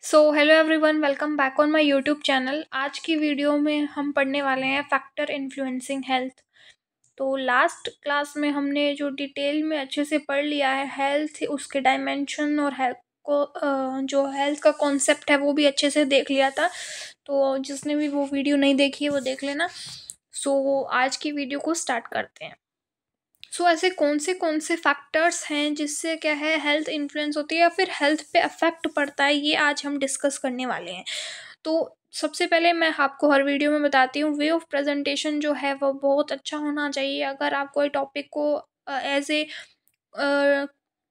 Hello everyone, welcome back on my YouTube channel. आज की video में हम पढ़ने वाले हैं फैक्टर इन्फ्लुएंसिंग हेल्थ। तो लास्ट क्लास में हमने जो डिटेल में अच्छे से पढ़ लिया है हेल्थ, उसके डायमेंशन और हेल्थ को जो हेल्थ का कॉन्सेप्ट है वो भी अच्छे से देख लिया था। तो जिसने भी वो वीडियो नहीं देखी है वो देख लेना। आज की वीडियो को स्टार्ट करते हैं। ऐसे कौन से फैक्टर्स हैं जिससे क्या है हेल्थ इन्फ्लुएंस होती है या फिर हेल्थ पे अफेक्ट पड़ता है, ये आज हम डिस्कस करने वाले हैं। तो सबसे पहले मैं आपको हर वीडियो में बताती हूँ, वे ऑफ प्रेजेंटेशन जो है वो बहुत अच्छा होना चाहिए। अगर आप कोई टॉपिक को एज ए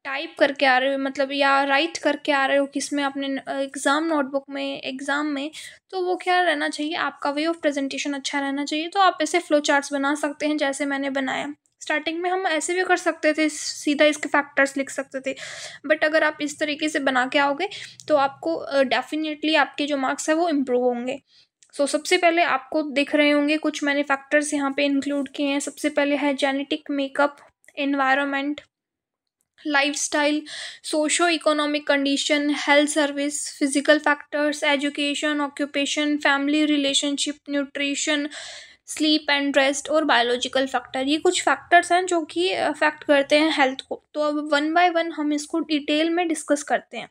टाइप करके आ रहे हो, मतलब या राइट करके आ रहे हो किसमें अपने एग्ज़ाम नोटबुक में, एग्ज़ाम में, तो वो क्या रहना चाहिए, आपका वे ऑफ प्रेजेंटेशन अच्छा रहना चाहिए। तो आप ऐसे फ्लो चार्ट्स बना सकते हैं जैसे मैंने बनाया। स्टार्टिंग में हम ऐसे भी कर सकते थे, सीधा इसके फैक्टर्स लिख सकते थे, बट अगर आप इस तरीके से बना के आओगे तो आपको डेफिनेटली आपके जो मार्क्स है वो इम्प्रूव होंगे। सबसे पहले आपको दिख रहे होंगे कुछ मैंने फैक्टर्स यहाँ पे इंक्लूड किए हैं। सबसे पहले है genetic makeup, environment, lifestyle, socio economic condition, health service, physical factors, education, occupation, family relationship, nutrition, sleep and rest और बायोलॉजिकल फैक्टर। ये कुछ फैक्टर्स हैं जो कि अफेक्ट करते हैं हेल्थ को। तो अब वन बाय वन हम इसको डिटेल में डिस्कस करते हैं।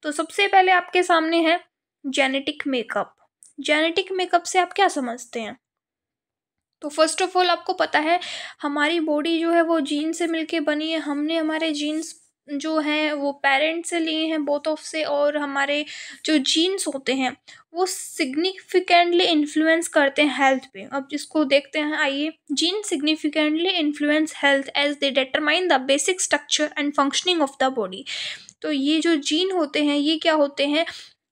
तो सबसे पहले आपके सामने है जेनेटिक मेकअप। जेनेटिक मेकअप से आप क्या समझते हैं? तो फर्स्ट ऑफ ऑल आपको पता है हमारी बॉडी जो है वो जीन से मिलके बनी है। हमने हमारे जीन्स जो हैं वो पेरेंट्स से लिए हैं, बोथ ऑफ से, और हमारे जो जीन्स होते हैं वो सिग्निफिकेंटली इन्फ्लुएंस करते हैं हेल्थ पे। अब जिसको देखते हैं, आइए। Gene significantly influence health as they determine the basic structure and functioning of the body. तो ये जो जीन होते हैं ये क्या होते हैं,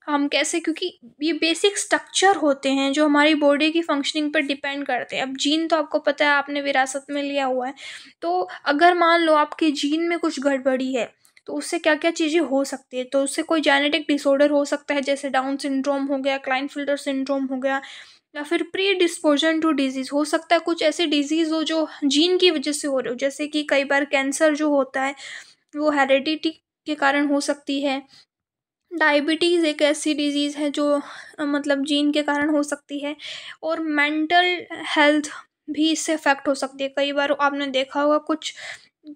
हम कैसे, क्योंकि ये बेसिक स्ट्रक्चर होते हैं जो हमारी बॉडी की फंक्शनिंग पर डिपेंड करते हैं। अब जीन तो आपको पता है, आपने विरासत में लिया हुआ है। तो अगर मान लो आपके जीन में कुछ गड़बड़ी है तो उससे क्या क्या चीज़ें हो सकती है। तो उससे कोई जेनेटिक डिसऑर्डर हो सकता है, जैसे डाउन सिंड्रोम हो गया, क्लाइनफिल्टर सिंड्रोम हो गया, या फिर प्री डिस्पोजन टू डिजीज़ हो सकता है। कुछ ऐसे डिजीज़ हो जो जीन की वजह से हो रहे हो, जैसे कि कई बार कैंसर जो होता है वो हेरिडिटी के कारण हो सकती है। डायबिटीज़ एक ऐसी डिज़ीज़ है जो मतलब जीन के कारण हो सकती है। और मेंटल हेल्थ भी इससे अफेक्ट हो सकती है। कई बार आपने देखा होगा कुछ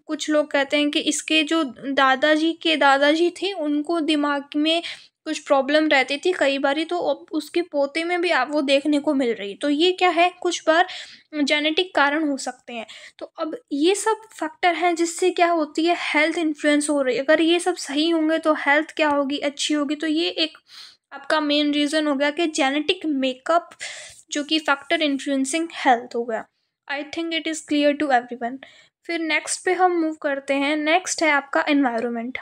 कुछ लोग कहते हैं कि इसके जो दादाजी के दादाजी थे उनको दिमाग में कुछ प्रॉब्लम रहती थी कई बारी, तो अब उसके पोते में भी आप वो देखने को मिल रही। तो ये क्या है, कुछ बार जेनेटिक कारण हो सकते हैं। तो अब ये सब फैक्टर हैं जिससे क्या होती है, हेल्थ इन्फ्लुएंस हो रही है। अगर ये सब सही होंगे तो हेल्थ क्या होगी, अच्छी होगी। तो ये एक आपका मेन रीज़न हो गया कि जेनेटिक मेकअप जो कि फैक्टर इन्फ्लुएंसिंग हेल्थ हो गया। I think it is clear to everyone. फिर नेक्स्ट पे हम मूव करते हैं। नेक्स्ट है आपका एनवायरनमेंट।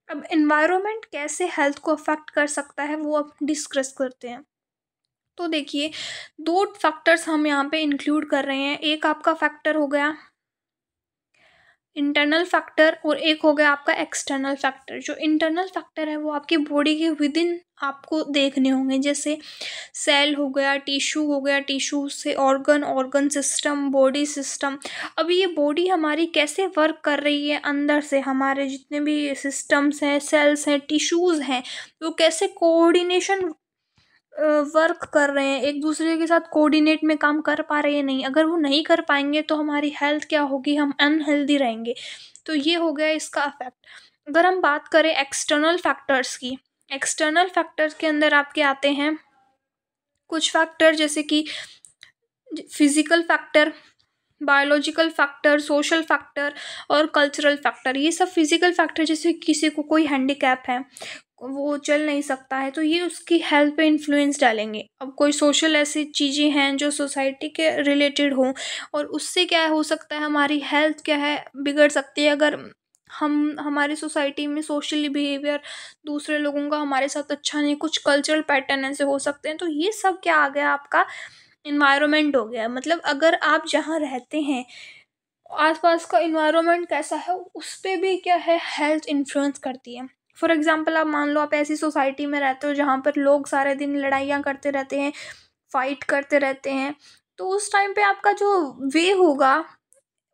अब एनवायरनमेंट कैसे हेल्थ को अफेक्ट कर सकता है वो अब डिस्कस करते हैं। तो देखिए, दो फैक्टर्स हम यहाँ पे इंक्लूड कर रहे हैं। एक आपका फैक्टर हो गया इंटरनल फैक्टर और एक हो गया आपका एक्सटर्नल फैक्टर। जो इंटरनल फैक्टर है वो आपकी बॉडी के विद इन आपको देखने होंगे, जैसे सेल हो गया, टिश्यू हो गया, टिश्यू से organ, organ system, body system. अब ये बॉडी हमारी कैसे वर्क कर रही है, अंदर से हमारे जितने भी सिस्टम्स हैं, सेल्स हैं, टिश्यूज़ हैं, वो कैसे कोऑर्डिनेशन वर्क कर रहे हैं, एक दूसरे के साथ कोऑर्डिनेट में काम कर पा रहे हैं, नहीं। अगर वो नहीं कर पाएंगे तो हमारी हेल्थ क्या होगी, हम अनहेल्दी रहेंगे। तो ये हो गया इसका इफेक्ट। अगर हम बात करें एक्सटर्नल फैक्टर्स की, एक्सटर्नल फैक्टर्स के अंदर आपके आते हैं कुछ फैक्टर, जैसे कि physical factor, biological factor, social factor और कल्चरल फैक्टर। ये सब फिजिकल फैक्टर, जैसे किसी को कोई हैंडीकैप है, वो चल नहीं सकता है, तो ये उसकी हेल्थ पे इन्फ्लुएंस डालेंगे। अब कोई सोशल ऐसी चीज़ें हैं जो सोसाइटी के रिलेटेड हों, और उससे क्या हो सकता है, हमारी हेल्थ क्या है, बिगड़ सकती है। अगर हम हमारी सोसाइटी में सोशली बिहेवियर दूसरे लोगों का हमारे साथ अच्छा नहीं, कुछ कल्चरल पैटर्न ऐसे हो सकते हैं। तो ये सब क्या आ गया, आपका इन्वायरमेंट हो गया। मतलब अगर आप जहाँ रहते हैं आसपास का इन्वायरमेंट कैसा है, उस पे भी क्या है, हेल्थ इन्फ्लुएंस करती है। फॉर एग्जांपल, आप मान लो आप ऐसी सोसाइटी में रहते हो जहाँ पर लोग सारे दिन लड़ाइयाँ करते रहते हैं, फाइट करते रहते हैं, तो उस टाइम पे आपका जो वे होगा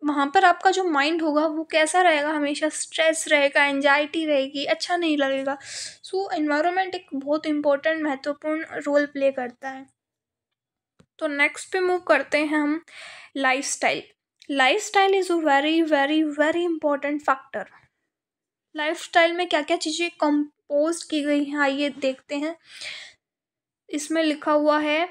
वहाँ पर आपका जो माइंड होगा वो कैसा रहेगा, हमेशा स्ट्रेस रहेगा, एंजाइटी रहेगी, अच्छा नहीं लगेगा। सो एनवायरनमेंट एक बहुत इम्पोर्टेंट महत्वपूर्ण रोल प्ले करता है। तो नेक्स्ट पे मूव करते हैं हम lifestyle. Lifestyle is a very very very important factor. Lifestyle में क्या क्या चीज़ें कंपोज की गई हैं आइए देखते हैं। इसमें लिखा हुआ है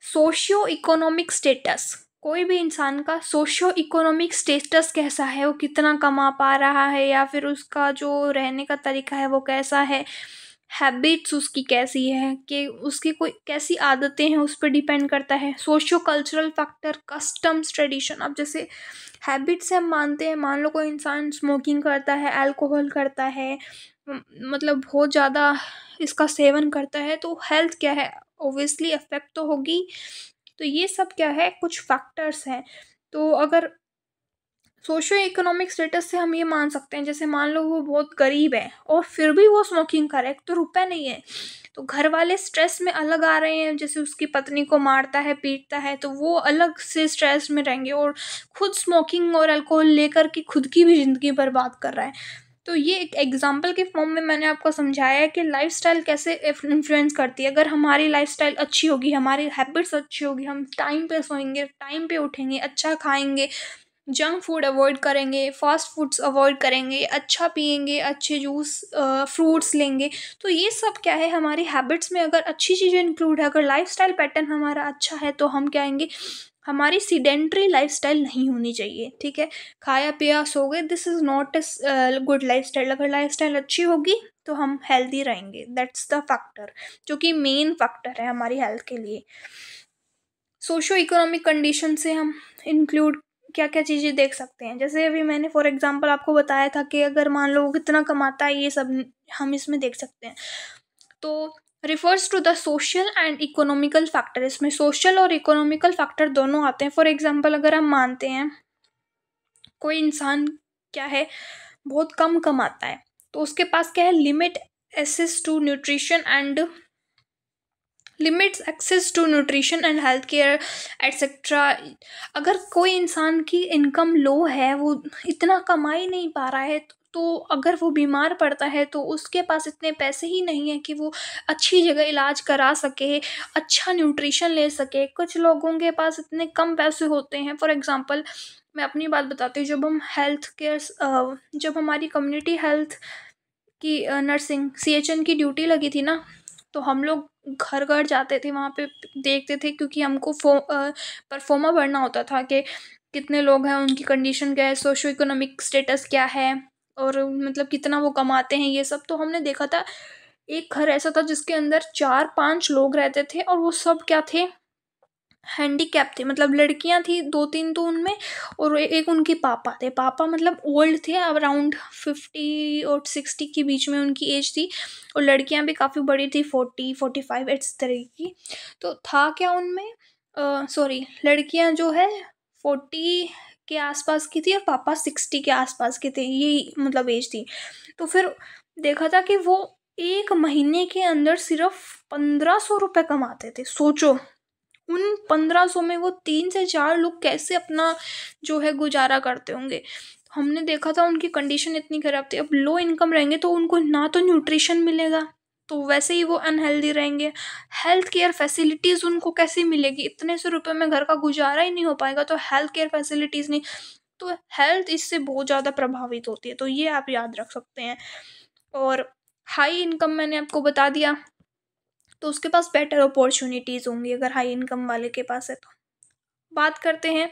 सोशियो इकोनॉमिक स्टेटस। कोई भी इंसान का सोशियो इकोनॉमिक स्टेटस कैसा है, वो कितना कमा पा रहा है या फिर उसका जो रहने का तरीका है वो कैसा है, हैबिट्स उसकी कैसी है, कि उसकी कोई कैसी आदतें हैं, उस पर डिपेंड करता है। Socio cultural factor, customs, tradition. अब जैसे हैबिट से हम मानते हैं, मान लो कोई इंसान स्मोकिंग करता है, अल्कोहल करता है, मतलब बहुत ज़्यादा इसका सेवन करता है, तो हेल्थ क्या है, ओब्वियसली अफेक्ट तो होगी। तो ये सब क्या है, कुछ फैक्टर्स हैं। तो अगर सोशियो इकोनॉमिक स्टेटस से हम ये मान सकते हैं, जैसे मान लो वो बहुत गरीब है और फिर भी वो स्मोकिंग करे, तो रुपए नहीं है, तो घर वाले स्ट्रेस में अलग आ रहे हैं, जैसे उसकी पत्नी को मारता है, पीटता है, तो वो अलग से स्ट्रेस में रहेंगे और खुद स्मोकिंग और अल्कोहल लेकर के खुद की भी ज़िंदगी बर्बाद कर रहा है। तो ये एक एग्जाम्पल के फॉर्म में मैंने आपको समझाया है कि लाइफस्टाइल कैसे इन्फ्लुएंस करती है। अगर हमारी लाइफस्टाइल अच्छी होगी, हमारी हैबिट्स अच्छी होगी, हम टाइम पे सोएंगे, टाइम पे उठेंगे, अच्छा खाएंगे, जंक फूड अवॉइड करेंगे, फास्ट फूड्स अवॉइड करेंगे, अच्छा पिएंगे, अच्छे जूस फ्रूट्स लेंगे, तो ये सब क्या है, हमारी हैबिट्स में अगर अच्छी चीज़ें इंक्लूड है, अगर लाइफस्टाइल पैटर्न हमारा अच्छा है, तो हम क्या आएंगे, हमारी सीडेंट्री लाइफस्टाइल नहीं होनी चाहिए। ठीक है, खाया पिया सो गए, this is not a good lifestyle. अगर लाइफस्टाइल अच्छी होगी तो हम हेल्दी रहेंगे, दैट्स द फैक्टर जो कि मेन फैक्टर है हमारी हेल्थ के लिए। सोशो इकोनॉमिक कंडीशन से हम इंक्लूड क्या क्या चीज़ें देख सकते हैं, जैसे अभी मैंने फॉर एग्जांपल आपको बताया था कि अगर मान लो वो कितना कमाता है, ये सब हम इसमें देख सकते हैं। तो refers to the social and economical factor, इसमें सोशल और इकोनॉमिकल फैक्टर दोनों आते हैं। फॉर एग्जांपल अगर हम मानते हैं कोई इंसान क्या है, बहुत कम कमाता है, तो उसके पास क्या है, limit access to nutrition and limits access to nutrition and health care etcetera. अगर कोई इंसान की इनकम लो है, वो इतना कमा ही नहीं पा रहा है, तो अगर वो बीमार पड़ता है तो उसके पास इतने पैसे ही नहीं है कि वो अच्छी जगह इलाज करा सके, अच्छा न्यूट्रिशन ले सके। कुछ लोगों के पास इतने कम पैसे होते हैं, फॉर एग्जांपल मैं अपनी बात बताती हूँ, जब हम हेल्थ केयर जब हमारी कम्युनिटी हेल्थ की नर्सिंग CHN की ड्यूटी लगी थी ना, तो हम लोग घर घर जाते थे, वहाँ पे देखते थे, क्योंकि हमको परफॉर्मा भरना होता था कि कितने लोग हैं, उनकी कंडीशन क्या है, सोशो इकोनॉमिक स्टेटस क्या है, और मतलब कितना वो कमाते हैं, ये सब। तो हमने देखा था एक घर ऐसा था जिसके अंदर 4-5 लोग रहते थे, और वो सब क्या थे, हैंडीकैप थे, मतलब लड़कियां थी 2-3 तो उनमें, और एक उनके पापा थे। पापा मतलब ओल्ड थे, अराउंड 50 और 60 के बीच में उनकी एज थी, और लड़कियां भी काफ़ी बड़ी थी, 40-45 इस तरह की। तो था क्या उनमें, सॉरी, लड़कियां जो है 40 के आसपास की थी और पापा 60 के आसपास के थे, ये मतलब एज थी। तो फिर देखा था कि वो एक महीने के अंदर सिर्फ 1500 रुपये कमाते थे। सोचो, उन 1500 में वो 3 से 4 लोग कैसे अपना जो है गुजारा करते होंगे। हमने देखा था उनकी कंडीशन इतनी खराब थी। अब लो इनकम रहेंगे तो उनको ना तो न्यूट्रिशन मिलेगा, तो वैसे ही वो अनहेल्दी रहेंगे। हेल्थ केयर फैसिलिटीज़ उनको कैसे मिलेगी, इतने से रुपए में घर का गुजारा ही नहीं हो पाएगा, तो हेल्थ केयर फैसिलिटीज़ नहीं, तो हेल्थ इससे बहुत ज़्यादा प्रभावित होती है। तो ये आप याद रख सकते हैं। और हाई इनकम मैंने आपको बता दिया, तो उसके पास बेटर अपॉर्चुनिटीज़ होंगी अगर हाई इनकम वाले के पास है तो। बात करते हैं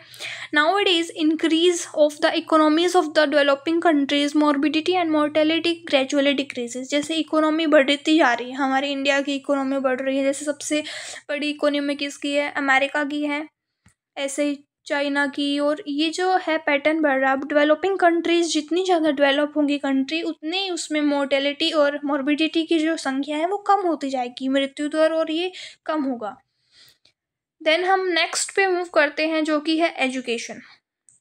now it is increase of the economies of the developing countries, morbidity and mortality gradually decreases. जैसे इकोनॉमी बढ़ती जा रही है, हमारी इंडिया की इकोनॉमी बढ़ रही है, जैसे सबसे बड़ी इकोनॉमी किसकी है, अमेरिका की है, ऐसे ही चाइना की, और ये जो है पैटर्न बढ़ रहा है। अब डेवलपिंग कंट्रीज जितनी ज़्यादा डेवलप होंगी कंट्री, उतनी ही उसमें मोर्टेलिटी और मॉर्बिडिटी की जो संख्या है वो कम होती जाएगी, मृत्यु दर, और ये कम होगा। देन हम नेक्स्ट पे मूव करते हैं जो कि है एजुकेशन।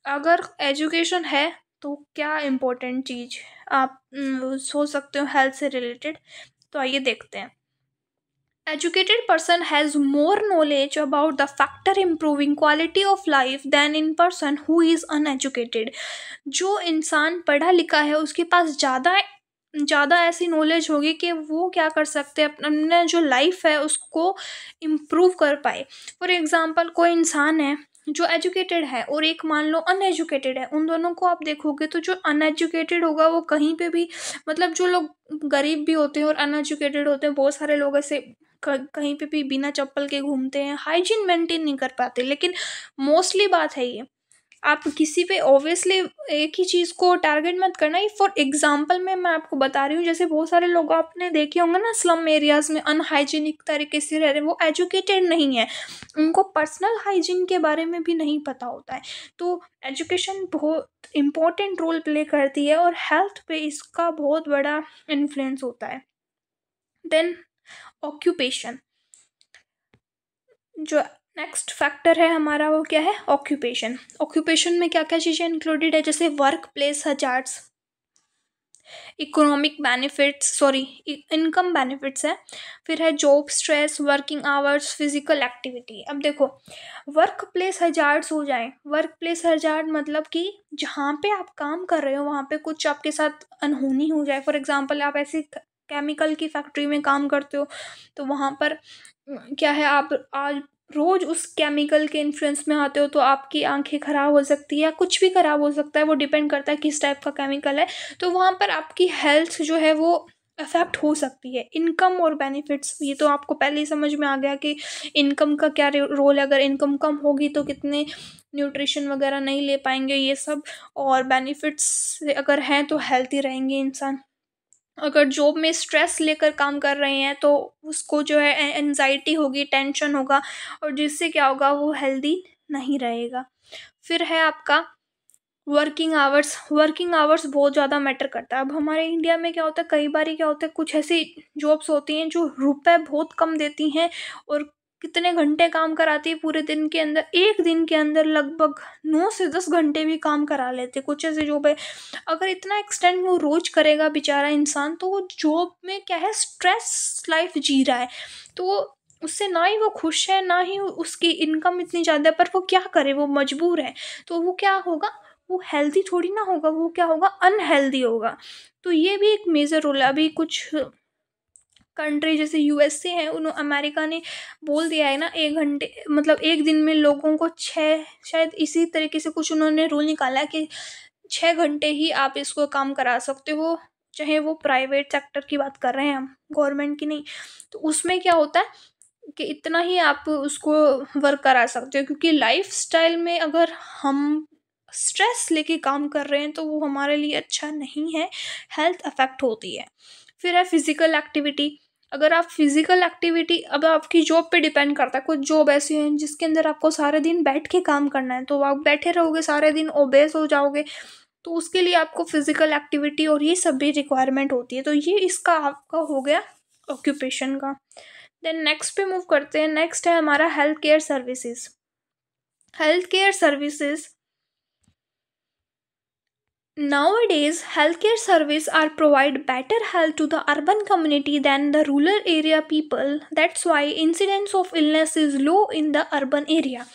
अगर एजुकेशन है तो क्या इम्पोर्टेंट चीज़ आप सोच सकते हो हेल्थ से रिलेटेड, तो आइए देखते हैं। educated person has more knowledge about the factor improving quality of life than in person who is uneducated. जो इंसान पढ़ा लिखा है उसके पास ज़्यादा ज़्यादा ऐसी नॉलेज होगी कि वो क्या कर सकते हैं, अपना जो लाइफ है उसको इम्प्रूव कर पाए. फॉर एग्जांपल कोई इंसान है जो एजुकेटेड है और एक मान लो अनएजुकेटेड है, उन दोनों को आप देखोगे तो जो अनएजुकेटेड होगा वो कहीं पे भी, मतलब जो लोग गरीब भी होते हैं और अनएजुकेटेड होते हैं, बहुत सारे लोग ऐसे कहीं पे भी बिना चप्पल के घूमते हैं, हाइजीन मेंटेन नहीं कर पाते. लेकिन मोस्टली बात है ये, आप किसी पे ऑब्वियसली एक ही चीज़ को टारगेट मत करना. ये फॉर एग्जांपल में मैं आपको बता रही हूँ, जैसे बहुत सारे लोग आपने देखे होंगे ना स्लम एरियाज़ में अनहाइजीनिक तरीके से रह रहे हैं, वो एजुकेटेड नहीं है, उनको पर्सनल हाइजीन के बारे में भी नहीं पता होता है. तो एजुकेशन बहुत इम्पोर्टेंट रोल प्ले करती है और हेल्थ पे इसका बहुत बड़ा इन्फ्लुएंस होता है. देन ऑक्यूपेशन, जो नेक्स्ट फैक्टर है हमारा वो क्या है, ऑक्यूपेशन. ऑक्यूपेशन में क्या क्या चीज़ें इंक्लूडेड है, जैसे work place hazards, economic benefits, sorry income benefits है, फिर है job stress, working hours, physical activity. अब देखो वर्क प्लेस हजार्ड्स हो जाए, वर्क प्लेस हजार्ड मतलब कि जहाँ पे आप काम कर रहे हो वहाँ पे कुछ आपके साथ अनहोनी हो जाए. फॉर एग्जांपल आप ऐसी केमिकल की फैक्ट्री में काम करते हो तो वहाँ पर क्या है, आप आज रोज उस केमिकल के इन्फ्लुएंस में आते हो तो आपकी आंखें खराब हो सकती है या कुछ भी खराब हो सकता है, वो डिपेंड करता है किस टाइप का केमिकल है. तो वहाँ पर आपकी हेल्थ जो है वो अफेक्ट हो सकती है. इनकम और बेनिफिट्स, ये तो आपको पहले ही समझ में आ गया कि इनकम का क्या रोल है. अगर इनकम कम होगी तो कितने न्यूट्रिशन वगैरह नहीं ले पाएंगे ये सब, और बेनिफिट्स अगर हैं तो हेल्थी रहेंगे इंसान. अगर जॉब में स्ट्रेस लेकर काम कर रहे हैं तो उसको जो है एंजाइटी होगी, टेंशन होगा, और जिससे क्या होगा वो हेल्दी नहीं रहेगा. फिर है आपका वर्किंग आवर्स. वर्किंग आवर्स बहुत ज़्यादा मैटर करता है. अब हमारे इंडिया में क्या होता है, कई बार क्या होता है, कुछ ऐसी जॉब्स होती हैं जो रुपए बहुत कम देती हैं और कितने घंटे काम कराती है पूरे दिन के अंदर, एक दिन के अंदर लगभग 9 से 10 घंटे भी काम करा लेते. कुछ ऐसे जॉब है, अगर इतना एक्सटेंड वो रोज करेगा बेचारा इंसान, तो वो जॉब में क्या है, स्ट्रेस लाइफ जी रहा है. तो उससे ना ही वो खुश है ना ही उसकी इनकम इतनी ज़्यादा है, पर वो क्या करे, वो मजबूर है. तो वो क्या होगा, वो हेल्दी थोड़ी ना होगा, वो क्या होगा, अनहेल्दी होगा. तो ये भी एक मेजर रोल है. अभी कुछ कंट्री जैसे यूएसए है, उन अमेरिका ने बोल दिया है ना, 1 घंटे मतलब एक दिन में लोगों को 6, शायद इसी तरीके से कुछ उन्होंने रूल निकाला है कि 6 घंटे ही आप इसको काम करा सकते हो, चाहे वो प्राइवेट सेक्टर की बात कर रहे हैं हम, गवर्नमेंट की नहीं. तो उसमें क्या होता है कि इतना ही आप उसको वर्क करा सकते हो, क्योंकि लाइफ स्टाइल में अगर हम स्ट्रेस लेके काम कर रहे हैं तो वो हमारे लिए अच्छा नहीं है, हेल्थ अफेक्ट होती है. फिर है फिजिकल एक्टिविटी. अगर आप फिजिकल एक्टिविटी, अब आपकी जॉब पे डिपेंड करता है, कुछ जॉब ऐसी हैं जिसके अंदर आपको सारे दिन बैठ के काम करना है, तो आप बैठे रहोगे सारे दिन, ओबेस हो जाओगे. तो उसके लिए आपको फिजिकल एक्टिविटी और ये सब भी रिक्वायरमेंट होती है. तो ये इसका आपका हो गया ऑक्यूपेशन का. देन नेक्स्ट पे मूव करते हैं. नेक्स्ट है हमारा health care services. Health care services, nowadays healthcare service are provide better health to the urban community than the rural area people. That's why incidence of illness is low in the urban area.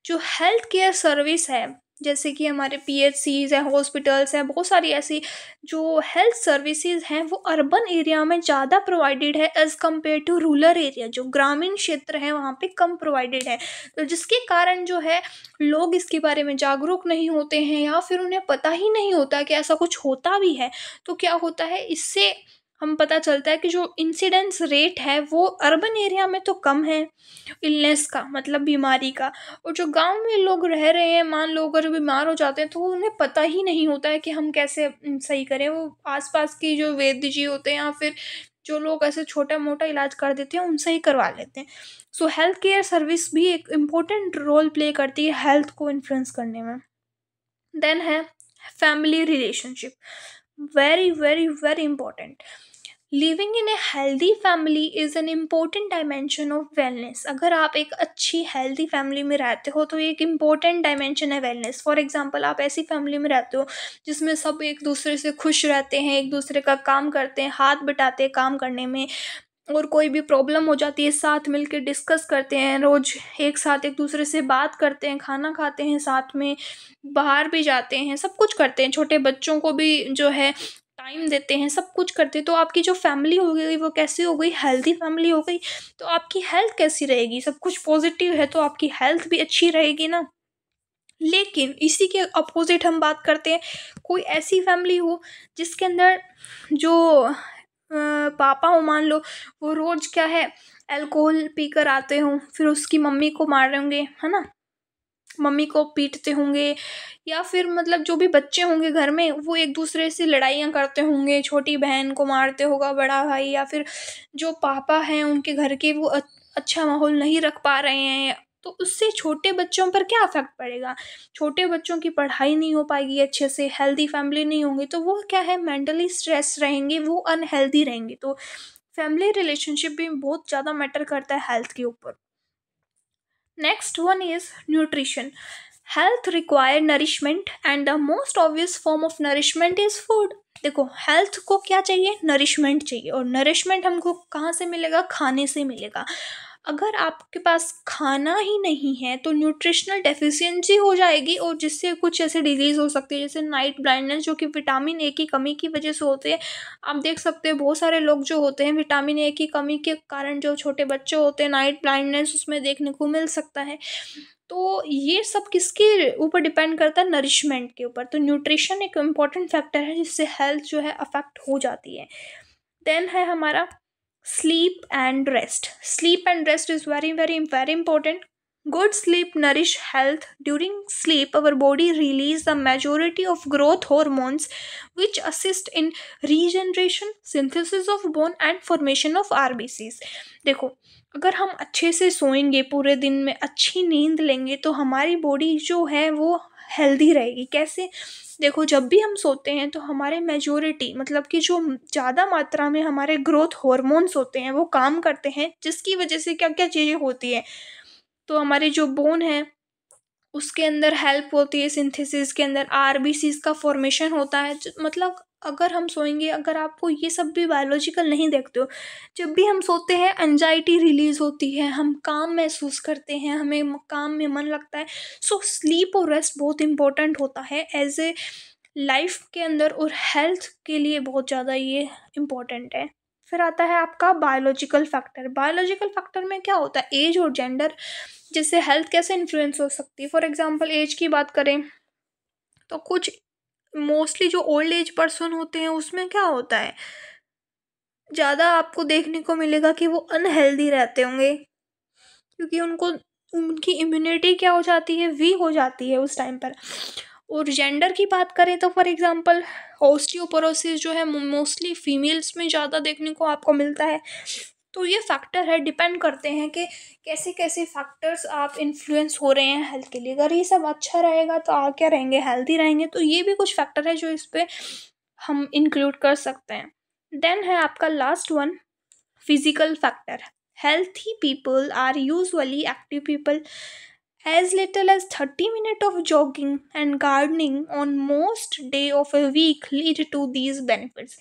जो health care service है, जैसे कि हमारे PHCs है, hospitals हैं, बहुत सारी ऐसी जो हेल्थ सर्विसेज हैं वो अर्बन एरिया में ज़्यादा प्रोवाइडेड है as compare to rural area. जो ग्रामीण क्षेत्र है वहाँ पे कम प्रोवाइडेड है. तो जिसके कारण जो है लोग इसके बारे में जागरूक नहीं होते हैं या फिर उन्हें पता ही नहीं होता कि ऐसा कुछ होता भी है. तो क्या होता है, इससे हम पता चलता है कि जो इंसिडेंस रेट है वो अर्बन एरिया में तो कम है इलनेस का, मतलब बीमारी का. और जो गांव में लोग रह रहे हैं, मान लो अगर बीमार हो जाते हैं तो उन्हें पता ही नहीं होता है कि हम कैसे सही करें. वो आसपास की जो वैद्य जी होते हैं या फिर जो लोग ऐसे छोटा मोटा इलाज कर देते हैं उनसे ही करवा लेते हैं. सो हेल्थ केयर सर्विस भी एक इम्पोर्टेंट रोल प्ले करती है हेल्थ को इन्फ्लुएंस करने में. देन है family relationship. Very very very important. Living in a healthy family is an important dimension of wellness. अगर आप एक अच्छी हेल्दी फैमिली में रहते हो तो एक इम्पोर्टेंट डायमेंशन है वेलनेस. फॉर एग्जांपल आप ऐसी फैमिली में रहते हो जिसमें सब एक दूसरे से खुश रहते हैं, एक दूसरे का काम करते हैं, हाथ बटाते हैं काम करने में, और कोई भी प्रॉब्लम हो जाती है साथ मिलके डिस्कस करते हैं, रोज़ एक साथ एक दूसरे से बात करते हैं, खाना खाते हैं साथ में, बाहर भी जाते हैं, सब कुछ करते हैं, छोटे बच्चों को भी जो है टाइम देते हैं, सब कुछ करते हैं। तो आपकी जो फैमिली हो गई वो कैसी हो गई, हेल्दी फैमिली हो गई। तो आपकी हेल्थ कैसी रहेगी, सब कुछ पॉजिटिव है तो आपकी हेल्थ भी अच्छी रहेगी ना। लेकिन इसी के अपोजिट हम बात करते हैं, कोई ऐसी फैमिली हो जिसके अंदर जो पापा हो मान लो, वो रोज क्या है अल्कोहल पीकर आते हों, फिर उसकी मम्मी को मार रहे होंगे, है ना, मम्मी को पीटते होंगे, या फिर मतलब जो भी बच्चे होंगे घर में वो एक दूसरे से लड़ाइयाँ करते होंगे, छोटी बहन को मारते होगा बड़ा भाई, या फिर जो पापा हैं उनके घर के वो अच्छा माहौल नहीं रख पा रहे हैं, तो उससे छोटे बच्चों पर क्या इफेक्ट पड़ेगा। छोटे बच्चों की पढ़ाई नहीं हो पाएगी अच्छे से, हेल्दी फैमिली नहीं होंगी तो वो क्या है मेंटली स्ट्रेस रहेंगे, वो अनहेल्दी रहेंगे। तो फैमिली रिलेशनशिप भी बहुत ज़्यादा मैटर करता है हेल्थ के ऊपर। Next one is nutrition. Health require nourishment and the most obvious form of nourishment is food. देखो हेल्थ को क्या चाहिए, नरिशमेंट चाहिए, और नरिशमेंट हमको कहाँ से मिलेगा, खाने से मिलेगा। अगर आपके पास खाना ही नहीं है तो न्यूट्रिशनल डेफिशिएंसी हो जाएगी, और जिससे कुछ ऐसे डिजीज़ हो सकती है जैसे नाइट ब्लाइंडनेस, जो कि विटामिन ए की कमी की वजह से होते हैं। आप देख सकते हैं बहुत सारे लोग जो होते हैं विटामिन ए की कमी के कारण, जो छोटे बच्चे होते हैं नाइट ब्लाइंडनेस उसमें देखने को मिल सकता है। तो ये सब किसके ऊपर डिपेंड करता है, नरिशमेंट के ऊपर। तो न्यूट्रिशन एक इम्पॉर्टेंट फैक्टर है जिससे हेल्थ जो है अफेक्ट हो जाती है। देन है हमारा sleep and rest. Sleep and rest is very important. Good sleep nourish health. During sleep our body release the majority of growth hormones which assist in regeneration, synthesis of bone and formation of RBCs. देखो अगर हम अच्छे से सोएंगे, पूरे दिन में अच्छी नींद लेंगे तो हमारी बॉडी जो है वो हेल्दी रहेगी। कैसे, देखो जब भी हम सोते हैं तो हमारे मेजोरिटी मतलब कि जो ज़्यादा मात्रा में हमारे ग्रोथ हार्मोन्स होते हैं वो काम करते हैं, जिसकी वजह से क्या क्या चीज़ें होती है। तो हमारी जो बोन है उसके अंदर हेल्प होती है, सिंथेसिस के अंदर आरबीसीज का फॉर्मेशन होता है। मतलब अगर हम सोएंगे, अगर आपको ये सब भी बायोलॉजिकल नहीं देखते हो, जब भी हम सोते हैं एंजाइटी रिलीज होती है, हम काम महसूस करते हैं, हमें काम में मन लगता है। सो स्लीप और रेस्ट बहुत इंपॉर्टेंट होता है एज ए लाइफ के अंदर, और हेल्थ के लिए बहुत ज़्यादा ये इम्पोर्टेंट है। फिर आता है आपका बायोलॉजिकल फैक्टर। बायोलॉजिकल फैक्टर में क्या होता है, एज और जेंडर, जिससे हेल्थ कैसे इन्फ्लुएंस हो सकती है। फॉर एग्जांपल एज की बात करें तो कुछ मोस्टली जो ओल्ड एज पर्सन होते हैं उसमें क्या होता है, ज़्यादा आपको देखने को मिलेगा कि वो अनहेल्दी रहते होंगे, क्योंकि उनको उनकी इम्यूनिटी क्या हो जाती है, वीक हो जाती है उस टाइम पर। और जेंडर की बात करें तो फॉर एग्जांपल ऑस्टियोपोरोसिस जो है मोस्टली फीमेल्स में ज़्यादा देखने को आपको मिलता है। तो ये फैक्टर है, डिपेंड करते हैं कि कैसे कैसे फैक्टर्स आप इन्फ्लुएंस हो रहे हैं हेल्थ के लिए। अगर ये सब अच्छा रहेगा तो आप क्या रहेंगे, हेल्दी रहेंगे। तो ये भी कुछ फैक्टर है जो इस पर हम इंक्लूड कर सकते हैं। देन है आपका last one, physical factor. Healthy people are usually active people. As little as 30 minutes of jogging and gardening on most day of a week lead to these benefits.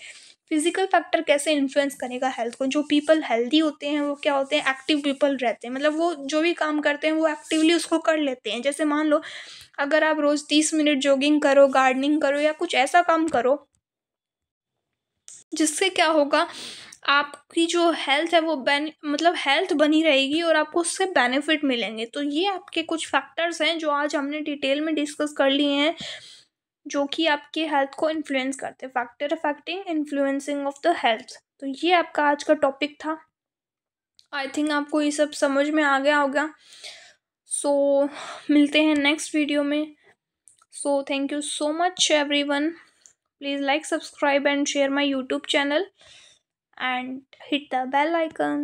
Physical factor कैसे influence करेगा health को, जो people healthy होते हैं वो क्या होते हैं, एक्टिव पीपल रहते हैं। मतलब वो जो भी काम करते हैं वो एक्टिवली उसको कर लेते हैं। जैसे मान लो अगर आप रोज़ 30 मिनट जॉगिंग करो, गार्डनिंग करो, या कुछ ऐसा काम करो जिससे क्या होगा, आपकी जो हेल्थ है वो मतलब हेल्थ बनी रहेगी और आपको उससे बेनिफिट मिलेंगे। तो ये आपके कुछ फैक्टर्स हैं जो आज हमने डिटेल में डिस्कस कर लिए हैं, जो कि आपके हेल्थ को इन्फ्लुएंस करते हैं। Factor affecting influencing of the health. तो ये आपका आज का टॉपिक था। आई थिंक आपको ये सब समझ में आ गया होगा। सो मिलते हैं नेक्स्ट वीडियो में। So thank you so much everyone. Please like, subscribe and share my YouTube channel and hit the bell icon.